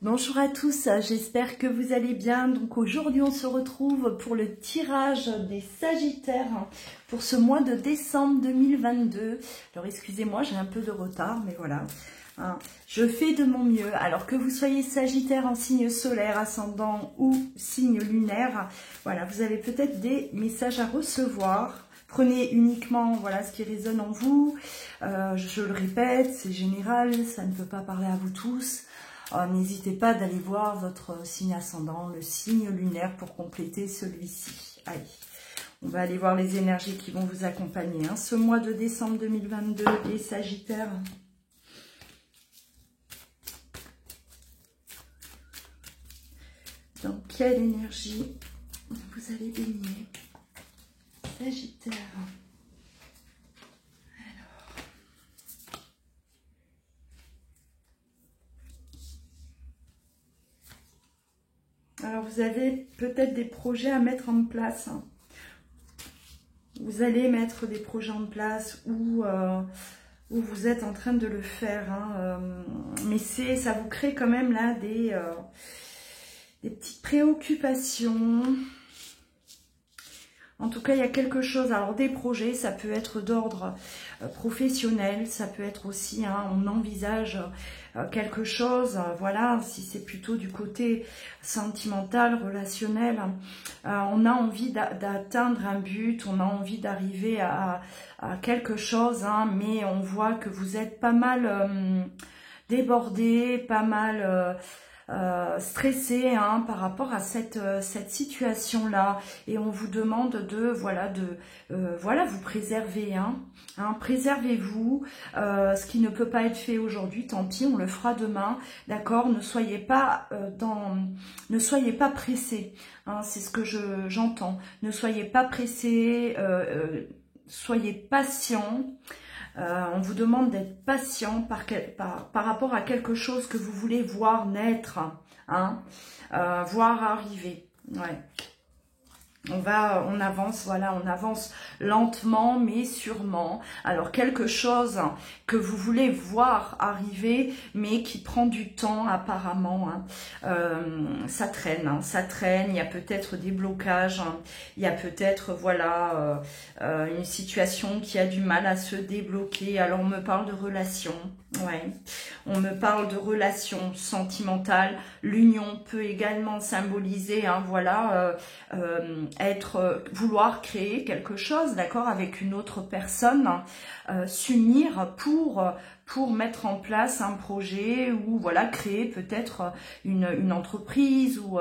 Bonjour à tous, j'espère que vous allez bien. Donc aujourd'hui on se retrouve pour le tirage des Sagittaires pour ce mois de décembre 2022. Alors excusez-moi, j'ai un peu de retard, mais voilà. Je fais de mon mieux. Alors que vous soyez Sagittaire en signe solaire, ascendant ou signe lunaire, voilà, vous avez peut-être des messages à recevoir. Prenez uniquement voilà, ce qui résonne en vous. Je le répète, c'est général, ça ne peut pas parler à vous tous. N'hésitez pas d'aller voir votre signe ascendant, le signe lunaire pour compléter celui-ci. Allez, on va aller voir les énergies qui vont vous accompagner. Ce mois de décembre 2022, les Sagittaires. Dans quelle énergie vous allez baigner, Sagittaire? Alors, vous avez peut-être des projets à mettre en place. Vous allez mettre des projets en place ou vous êtes en train de le faire. Mais ça vous crée quand même là des petites préoccupations. En tout cas, il y a quelque chose. Alors, des projets, ça peut être d'ordre professionnel. Ça peut être aussi, on envisage quelque chose. Voilà, si c'est plutôt du côté sentimental, relationnel. On a envie d'atteindre un but. On a envie d'arriver à quelque chose. Mais on voit que vous êtes pas mal débordé, pas mal... stressé par rapport à cette situation-là, et on vous demande de vous préserver, préservez-vous. Ce qui ne peut pas être fait aujourd'hui, tant pis, on le fera demain, d'accord? Ne soyez pas pressés, c'est ce que j'entends. Ne soyez pas pressés, soyez patients. On vous demande d'être patient par rapport à quelque chose que vous voulez voir naître, voir arriver. Ouais. On avance, voilà, on avance lentement mais sûrement. Alors quelque chose que vous voulez voir arriver mais qui prend du temps apparemment. Ça traîne, ça traîne. Il y a peut-être des blocages, il y a peut-être voilà une situation qui a du mal à se débloquer. Alors on me parle de relations. Ouais, on me parle de relations sentimentales. L'union peut également symboliser, vouloir créer quelque chose, d'accord, avec une autre personne, s'unir pour mettre en place un projet ou voilà créer peut-être une entreprise ou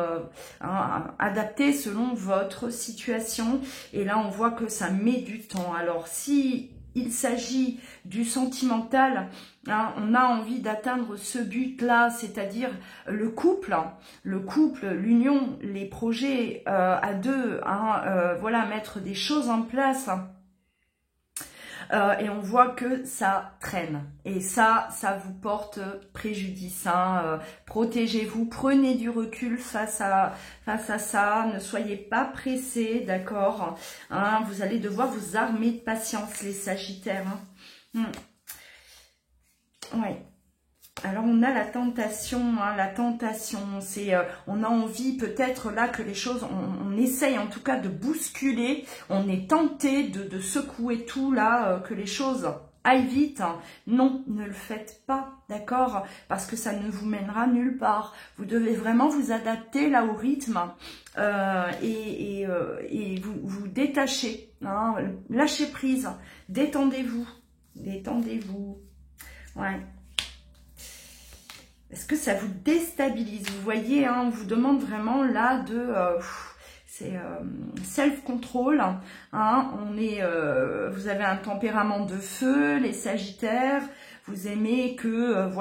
adapter selon votre situation. Et là on voit que ça met du temps. Alors si il s'agit du sentimental, on a envie d'atteindre ce but-là, c'est-à-dire le couple, l'union, les projets à deux, voilà, mettre des choses en place. Et on voit que ça traîne. Et ça vous porte préjudice. Protégez-vous, prenez du recul face à ça. Ne soyez pas pressés, d'accord. Vous allez devoir vous armer de patience, les Sagittaires. Ouais. Alors on a la tentation, c'est on a envie peut-être là que les choses, on essaye en tout cas de bousculer, on est tenté de secouer tout là, que les choses aillent vite. Non, ne le faites pas, d'accord, parce que ça ne vous mènera nulle part. Vous devez vraiment vous adapter là au rythme et vous détacher, lâchez prise, détendez-vous, ouais. Est-ce que ça vous déstabilise? Vous voyez, on vous demande vraiment là de... c'est self-control. Vous avez un tempérament de feu, les Sagittaires. Vous aimez que,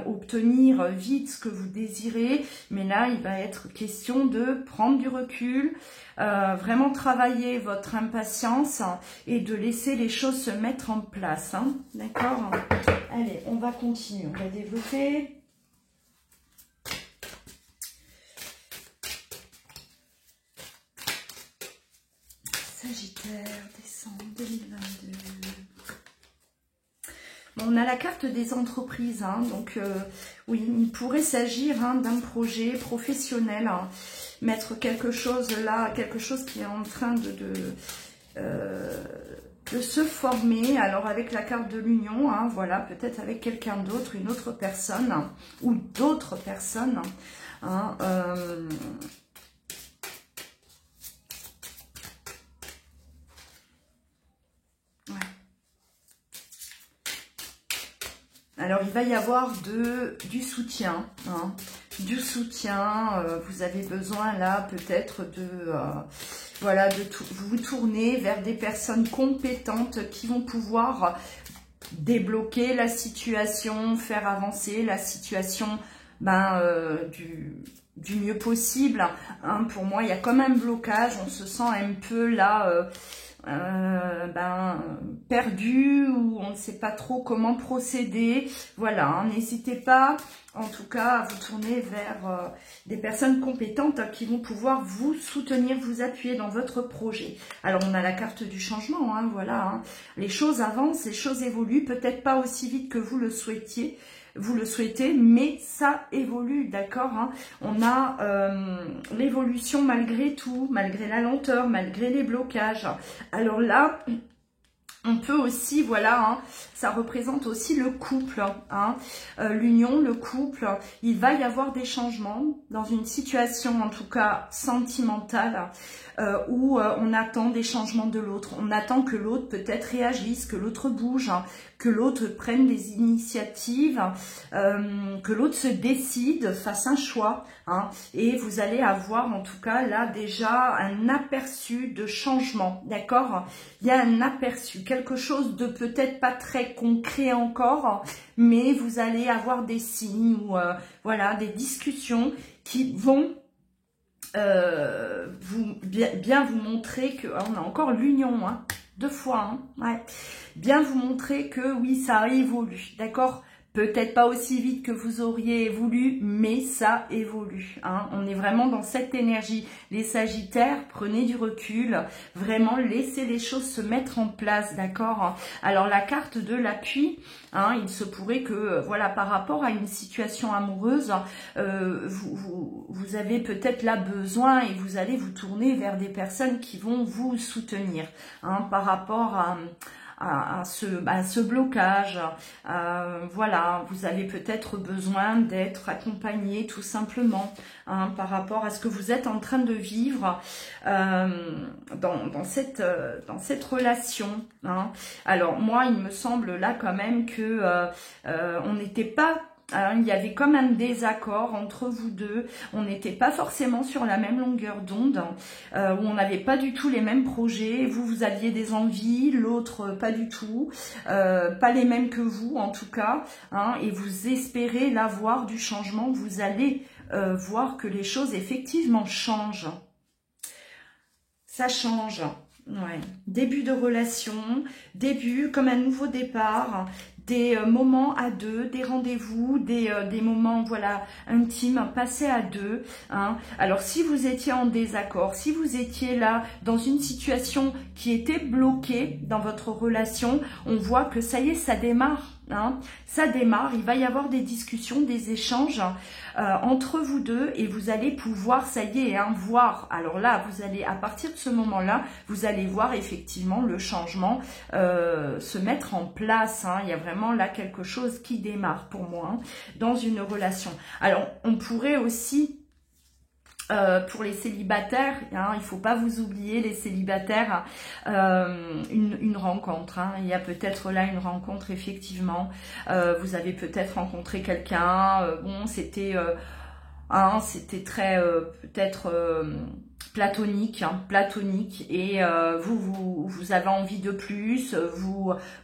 obtenir vite ce que vous désirez. Mais là, il va être question de prendre du recul, vraiment travailler votre impatience et de laisser les choses se mettre en place. D'accord? Allez, on va continuer, on va développer. Sagittaire, décembre 2022. On a la carte des entreprises, hein, donc oui, il pourrait s'agir d'un projet professionnel, hein, mettre quelque chose là, quelque chose qui est en train de se former. Alors avec la carte de l'union, hein, voilà, peut-être avec quelqu'un d'autre, une autre personne, hein, ou d'autres personnes, hein, alors, il va y avoir du soutien, hein, du soutien. Vous avez besoin là peut-être voilà, vous tourner vers des personnes compétentes qui vont pouvoir débloquer la situation, faire avancer la situation du mieux possible. Hein. Pour moi, il y a comme un blocage, on se sent un peu là... perdu, ou on ne sait pas trop comment procéder. Voilà, hein, n'hésitez pas en tout cas à vous tourner vers des personnes compétentes qui vont pouvoir vous soutenir, vous appuyer dans votre projet. Alors on a la carte du changement, hein, voilà, hein. Les choses avancent, les choses évoluent, peut-être pas aussi vite que vous le souhaitez, mais ça évolue, d'accord, hein. On a l'évolution malgré tout, malgré la lenteur, malgré les blocages. Alors là, on peut aussi, voilà, hein, ça représente aussi le couple, hein, l'union, le couple. Il va y avoir des changements dans une situation, en tout cas sentimentale, où on attend des changements de l'autre. On attend que l'autre peut-être réagisse, que l'autre bouge, hein, que l'autre prenne des initiatives, que l'autre se décide, fasse un choix, hein, et vous allez avoir en tout cas là déjà un aperçu de changement, d'accord? Il y a un aperçu, quelque chose de peut-être pas très concret encore, mais vous allez avoir des signes ou voilà, des discussions qui vont bien vous montrer que on a encore l'union, hein, 2 fois, hein, ouais, bien vous montrer que oui, ça évolue, d'accord? Peut-être pas aussi vite que vous auriez voulu, mais ça évolue, hein. On est vraiment dans cette énergie. Les Sagittaires, prenez du recul, vraiment laissez les choses se mettre en place, d'accord? Alors la carte de l'appui, hein, il se pourrait que, voilà, par rapport à une situation amoureuse, vous avez peut-être là besoin et vous allez vous tourner vers des personnes qui vont vous soutenir, hein, par rapport à ce blocage. Voilà, vous avez peut-être besoin d'être accompagné tout simplement, hein, par rapport à ce que vous êtes en train de vivre dans cette relation, hein. Alors moi, il me semble là quand même que on n'était pas... Alors, il y avait comme un désaccord entre vous deux, on n'était pas forcément sur la même longueur d'onde, où on n'avait pas du tout les mêmes projets, vous aviez des envies, l'autre pas du tout, pas les mêmes que vous en tout cas, hein, et vous espérez là voir du changement, vous allez voir que les choses effectivement changent. Ça change. Ouais. Début de relation, début comme un nouveau départ, des moments à deux, des rendez-vous, des moments, voilà, intimes, passés à deux, hein. Alors si vous étiez en désaccord, si vous étiez là dans une situation qui était bloquée dans votre relation, on voit que ça y est, ça démarre. Hein, ça démarre, il va y avoir des discussions, des échanges entre vous deux et vous allez pouvoir, ça y est, hein, voir. Alors là, vous allez, à partir de ce moment-là, vous allez voir effectivement le changement se mettre en place. Hein. Il y a vraiment là quelque chose qui démarre pour moi, hein, dans une relation. Alors, on pourrait aussi... pour les célibataires, hein, il ne faut pas vous oublier les célibataires, une rencontre, hein. Il y a peut-être là une rencontre effectivement, vous avez peut-être rencontré quelqu'un, bon c'était hein, c'était très peut-être platonique, hein, platonique, et vous avez envie de plus,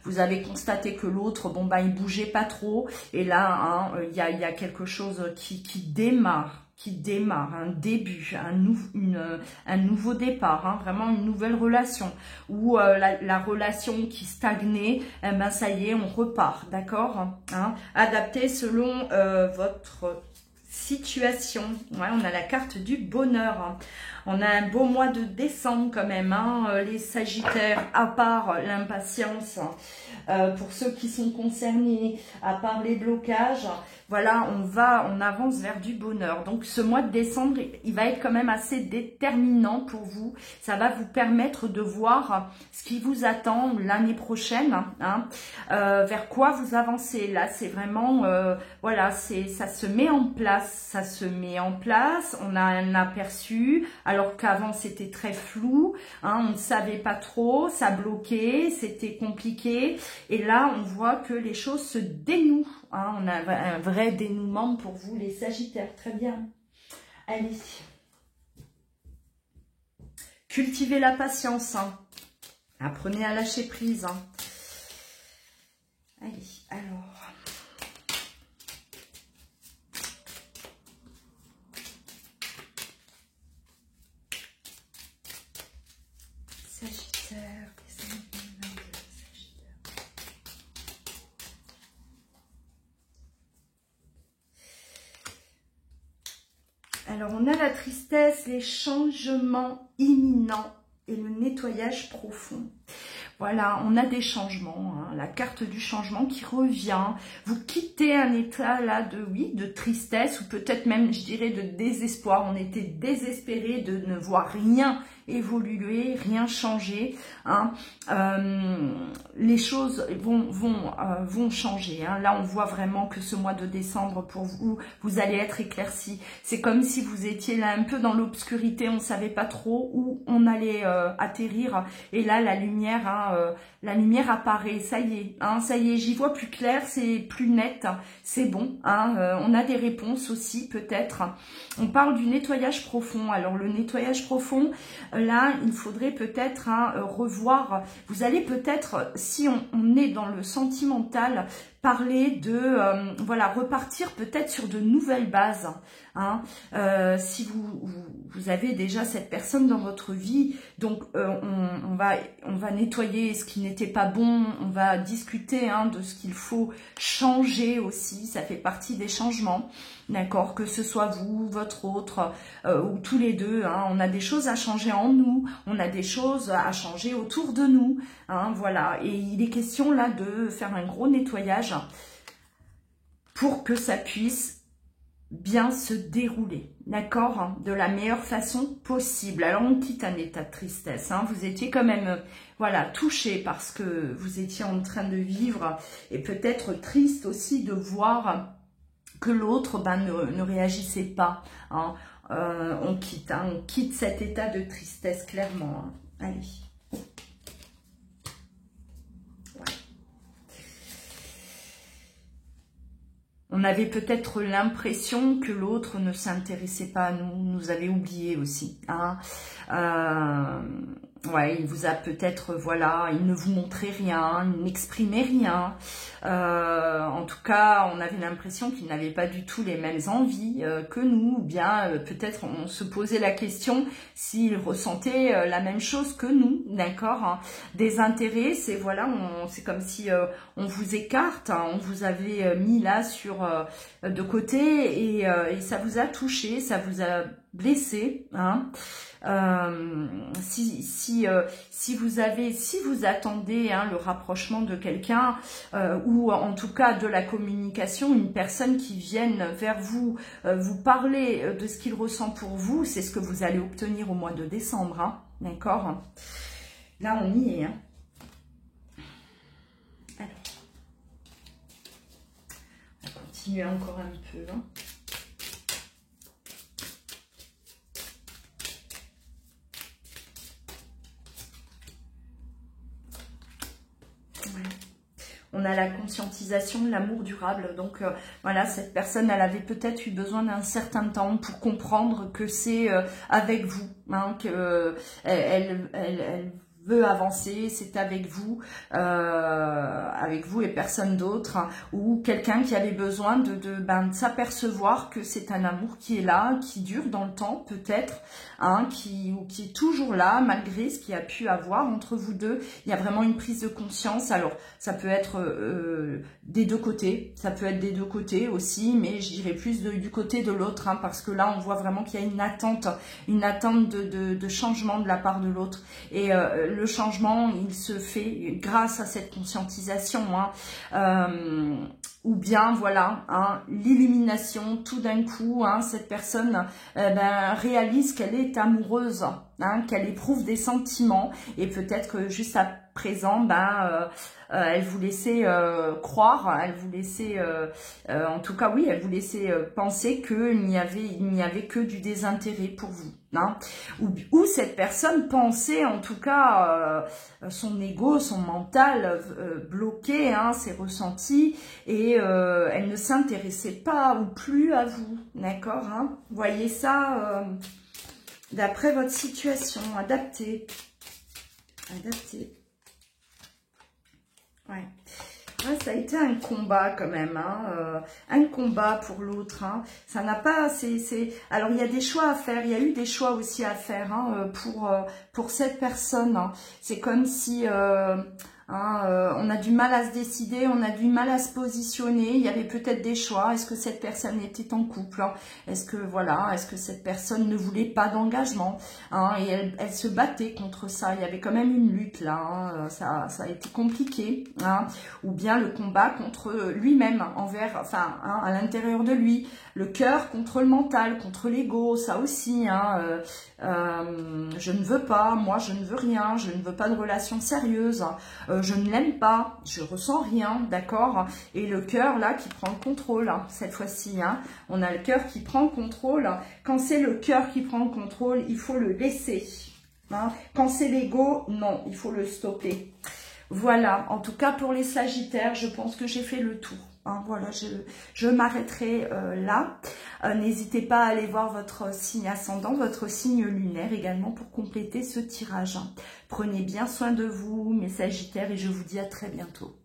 vous avez constaté que l'autre, bon bah il bougeait pas trop, et là hein, il y a quelque chose qui démarre, un début, un nouveau départ, hein, vraiment une nouvelle relation, où la relation qui stagnait, eh ben ça y est, on repart, d'accord, hein, adapté selon votre situation. Ouais, on a la carte du bonheur. On a un beau mois de décembre quand même, hein, les Sagittaires, à part l'impatience, pour ceux qui sont concernés, à part les blocages, voilà, on avance vers du bonheur. Donc ce mois de décembre, il va être quand même assez déterminant pour vous. Ça va vous permettre de voir ce qui vous attend l'année prochaine, hein, vers quoi vous avancez. Là, c'est vraiment, voilà, ça se met en place, ça se met en place. On a un aperçu, alors qu'avant c'était très flou, hein, on ne savait pas trop, ça bloquait, c'était compliqué. Et là, on voit que les choses se dénouent. Hein, on a un vrai dénouement pour vous, les Sagittaires. Très bien. Allez. Cultivez la patience. Hein. Apprenez à lâcher prise. Hein. Allez, alors. Sagittaire. Alors, on a la tristesse, les changements imminents et le nettoyage profond. Voilà, on a des changements, hein, la carte du changement qui revient. Vous quittez un état là de tristesse ou peut-être même, je dirais, de désespoir. On était désespéré de ne voir rien évoluer, rien changer. Hein. Les choses vont changer. Hein. Là, on voit vraiment que ce mois de décembre, pour vous, vous allez être éclairci. C'est comme si vous étiez là un peu dans l'obscurité, on ne savait pas trop où on allait atterrir. Et là, la lumière apparaît. Ça y est, j'y vois plus clair, c'est plus net, c'est bon. Hein. On a des réponses aussi, peut-être. On parle du nettoyage profond. Alors, le nettoyage profond, là, il faudrait peut-être revoir. Vous allez peut-être, si on est dans le sentimental, parler de, voilà, repartir peut-être sur de nouvelles bases. Hein. Si vous avez déjà cette personne dans votre vie, donc on va nettoyer ce qui n'était pas bon, on va discuter de ce qu'il faut changer aussi, ça fait partie des changements. D'accord, que ce soit vous, votre autre, ou tous les deux, hein, on a des choses à changer en nous, on a des choses à changer autour de nous, hein, voilà. Et il est question là de faire un gros nettoyage pour que ça puisse bien se dérouler, d'accord, hein, de la meilleure façon possible. Alors on quitte un état de tristesse, hein, vous étiez quand même, voilà, touché parce que vous étiez en train de vivre et peut-être triste aussi de voir que l'autre ne réagissait pas. Hein. On quitte cet état de tristesse clairement. Hein. Allez. Ouais. On avait peut-être l'impression que l'autre ne s'intéressait pas à nous, nous avait oublié aussi. Hein. Ouais, il vous a peut-être, voilà, il ne vous montrait rien, il n'exprimait rien. En tout cas, on avait l'impression qu'il n'avait pas du tout les mêmes envies que nous, ou bien peut-être on se posait la question s'il ressentait la même chose que nous, d'accord, hein. Des intérêts, c'est voilà, c'est comme si on vous écarte, hein, on vous avait mis là sur de côté et ça vous a touché, ça vous a blessé, hein. Si vous attendez le rapprochement de quelqu'un ou en tout cas de la communication, une personne qui vienne vers vous, vous parler de ce qu'il ressent pour vous, c'est ce que vous allez obtenir au mois de décembre, hein, d'accord. Là on y est. Hein. Alors, on va continuer encore un peu. Hein. On a la conscientisation de l'amour durable. Donc voilà, cette personne, elle avait peut-être eu besoin d'un certain temps pour comprendre que c'est avec vous, hein, que elle veut avancer, c'est avec vous et personne d'autre, hein, ou quelqu'un qui avait besoin de s'apercevoir que c'est un amour qui est là, qui dure dans le temps peut-être, hein, qui est toujours là malgré ce qu'il y a pu avoir entre vous deux. Il y a vraiment une prise de conscience. Alors ça peut être des deux côtés, ça peut être des deux côtés aussi, mais je dirais plus du côté de l'autre, hein, parce que là on voit vraiment qu'il y a une attente de changement de la part de l'autre, et le changement il se fait grâce à cette conscientisation, hein, ou bien voilà, hein, l'illumination, tout d'un coup, hein, cette personne réalise qu'elle est amoureuse, hein, qu'elle éprouve des sentiments, et peut-être que juste à présent, elle vous laissait croire, elle vous laissait, en tout cas oui, elle vous laissait penser qu'il n'y avait que du désintérêt pour vous, hein, ou cette personne pensait, en tout cas, son ego, son mental bloqué, hein, ses ressentis, et elle ne s'intéressait pas ou plus à vous, d'accord, hein, voyez ça d'après votre situation, adaptez. Ouais. Ouais, ça a été un combat quand même, hein, un combat pour l'autre, hein. Ça n'a pas, alors il y a des choix à faire, il y a eu des choix aussi à faire, hein, pour cette personne, hein. C'est comme si on a du mal à se décider, on a du mal à se positionner. Il y avait peut-être des choix. Est-ce que cette personne était en couple, hein? Est-ce que cette personne ne voulait pas d'engagement, hein? Et elle se battait contre ça. Il y avait quand même une lutte là, hein. Ça a été compliqué, hein. Ou bien le combat contre lui-même, à l'intérieur de lui, le cœur contre le mental, contre l'ego, ça aussi, hein. Je ne veux pas, moi je ne veux rien, je ne veux pas de relation sérieuse, je ne l'aime pas, je ressens rien, d'accord? Et le cœur là qui prend le contrôle, hein, cette fois-ci, hein, on a le cœur qui prend le contrôle. Quand c'est le cœur qui prend le contrôle, il faut le laisser, hein. Quand c'est l'ego, non, il faut le stopper. Voilà, en tout cas pour les Sagittaires, je pense que j'ai fait le tour. Hein, voilà, je m'arrêterai là. N'hésitez pas à aller voir votre signe ascendant, votre signe lunaire également pour compléter ce tirage. Prenez bien soin de vous, mes Sagittaires, et je vous dis à très bientôt.